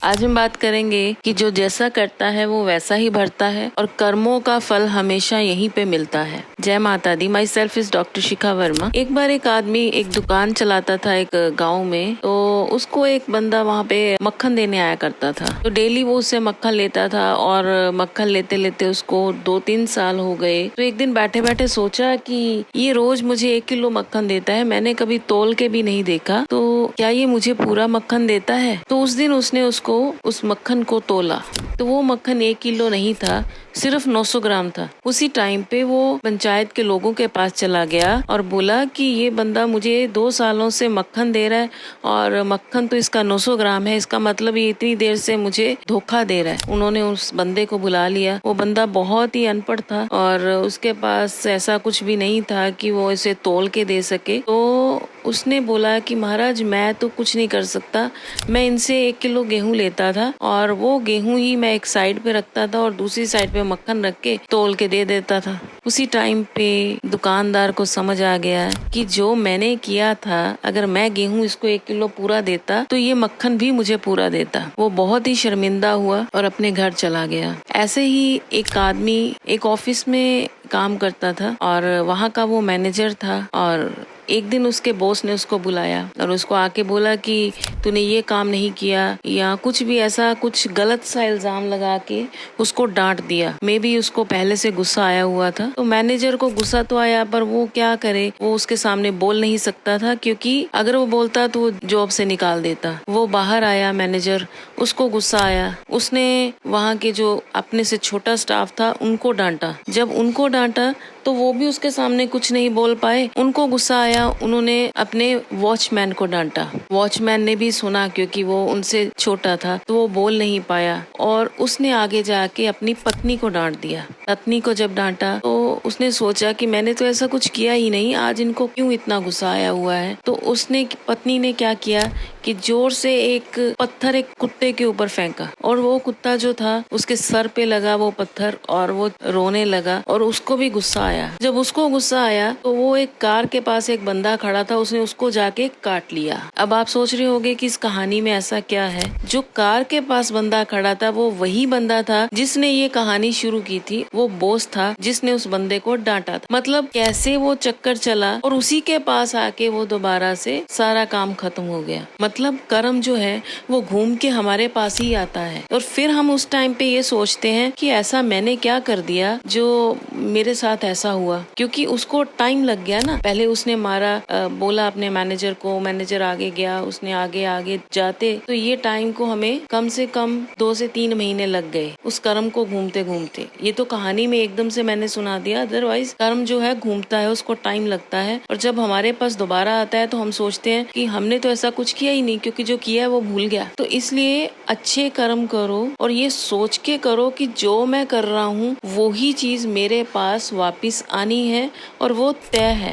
आज हम बात करेंगे कि जो जैसा करता है वो वैसा ही भरता है और कर्मों का फल हमेशा यहीं पे मिलता है। जय माता दी। माई सेल्फ इज डॉक्टर शिखा वर्मा। एक बार एक आदमी एक दुकान चलाता था एक गांव में, तो उसको एक बंदा वहाँ पे मक्खन देने आया करता था। तो डेली वो उससे मक्खन लेता था और मक्खन लेते लेते उसको 2-3 साल हो गए। तो एक दिन बैठे बैठे सोचा कि ये रोज मुझे 1 किलो मक्खन देता है, मैंने कभी तोल के भी नहीं देखा, तो क्या ये मुझे पूरा मक्खन देता है? तो उस दिन उसने उस मक्खन को तोला, तो वो मक्खन 1 किलो नहीं था, सिर्फ 900 ग्राम था। उसी टाइम पे वो पंचायत के लोगों के पास चला गया और बोला कि ये बंदा मुझे 2 सालों से मक्खन दे रहा है और मक्खन तो इसका 900 ग्राम है, इसका मतलब ये इतनी देर से मुझे धोखा दे रहा है। उन्होंने उस बंदे को बुला लिया। वो बंदा बहुत ही अनपढ़ था और उसके पास ऐसा कुछ भी नहीं था कि वो इसे तोल के दे सके। तो उसने बोला कि महाराज, मैं तो कुछ नहीं कर सकता, मैं इनसे 1 किलो गेहूं लेता था और वो गेहूं ही मैं एक साइड पे रखता था और दूसरी साइड पे मक्खन रख के तोल के दे देता था। उसी टाइम पे दुकानदार को समझ आ गया कि जो मैंने किया था, अगर मैं गेहूं इसको 1 किलो पूरा देता तो ये मक्खन भी मुझे पूरा देता। वो बहुत ही शर्मिंदा हुआ और अपने घर चला गया। ऐसे ही एक आदमी एक ऑफिस में काम करता था और वहाँ का वो मैनेजर था और एक दिन उसके बॉस ने उसको बुलाया और उसको आके बोला कि तूने ये काम नहीं किया, या कुछ भी ऐसा कुछ गलत सा इल्जाम लगा के उसको डांट दिया। मे बी उसको पहले से गुस्सा आया हुआ था, तो मैनेजर को गुस्सा तो आया, पर वो क्या करे, वो उसके सामने बोल नहीं सकता था, क्योंकि अगर वो बोलता तो वो जॉब से निकाल देता। वो बाहर आया मैनेजर, उसको गुस्सा आया, उसने वहाँ के जो अपने से छोटा स्टाफ था उनको डांटा। जब उनको डांटा तो वो भी उसके सामने कुछ नहीं बोल पाए, उनको गुस्सा आया, उन्होंने अपने वॉचमैन को डांटा। वॉचमैन ने भी सुना क्योंकि वो उनसे छोटा था, तो वो बोल नहीं पाया और उसने आगे जाके अपनी पत्नी को डांट दिया। पत्नी को जब डांटा तो उसने सोचा कि मैंने तो ऐसा कुछ किया ही नहीं, आज इनको क्यों इतना गुस्सा आया हुआ है। तो उसने पत्नी ने क्या किया कि जोर से एक पत्थर एक कुत्ते के ऊपर फेंका और वो कुत्ता जो था उसके सर पे लगा वो पत्थर और वो रोने लगा और उसको भी गुस्सा आया। जब उसको गुस्सा आया तो वो एक कार के पास एक बंदा खड़ा था, उसने उसको जाके काट लिया। अब आप सोच रहे होंगे कि इस कहानी में ऐसा क्या है। जो कार के पास बंदा खड़ा था वो वही बंदा था जिसने ये कहानी शुरू की थी, वो बॉस था जिसने उस बंदे को डांटा था। मतलब कैसे वो चक्कर चला और उसी के पास आके वो दोबारा से सारा काम खत्म हो गया। मतलब कर्म जो है वो घूम के हमारे पास ही आता है और फिर हम उस टाइम पे ये सोचते हैं कि ऐसा मैंने क्या कर दिया जो मेरे साथ ऐसा हुआ, क्योंकि उसको टाइम लग गया ना। पहले उसने मारा, बोला अपने मैनेजर को, मैनेजर आगे गया, उसने आगे आगे जाते तो ये टाइम को हमें कम से कम 2 से 3 महीने लग गए उस कर्म को घूमते घूमते। ये तो कहानी में एकदम से मैंने सुना दिया, अदरवाइज कर्म जो है घूमता है, उसको टाइम लगता है और जब हमारे पास दोबारा आता है तो हम सोचते हैं कि हमने तो ऐसा कुछ किया ही नहीं, क्योंकि जो किया है वो भूल गया। तो इसलिए अच्छे कर्म करो और ये सोच के करो कि जो मैं कर रहा हूँ वो ही चीज मेरे पास वापिस आनी है और वो तय है।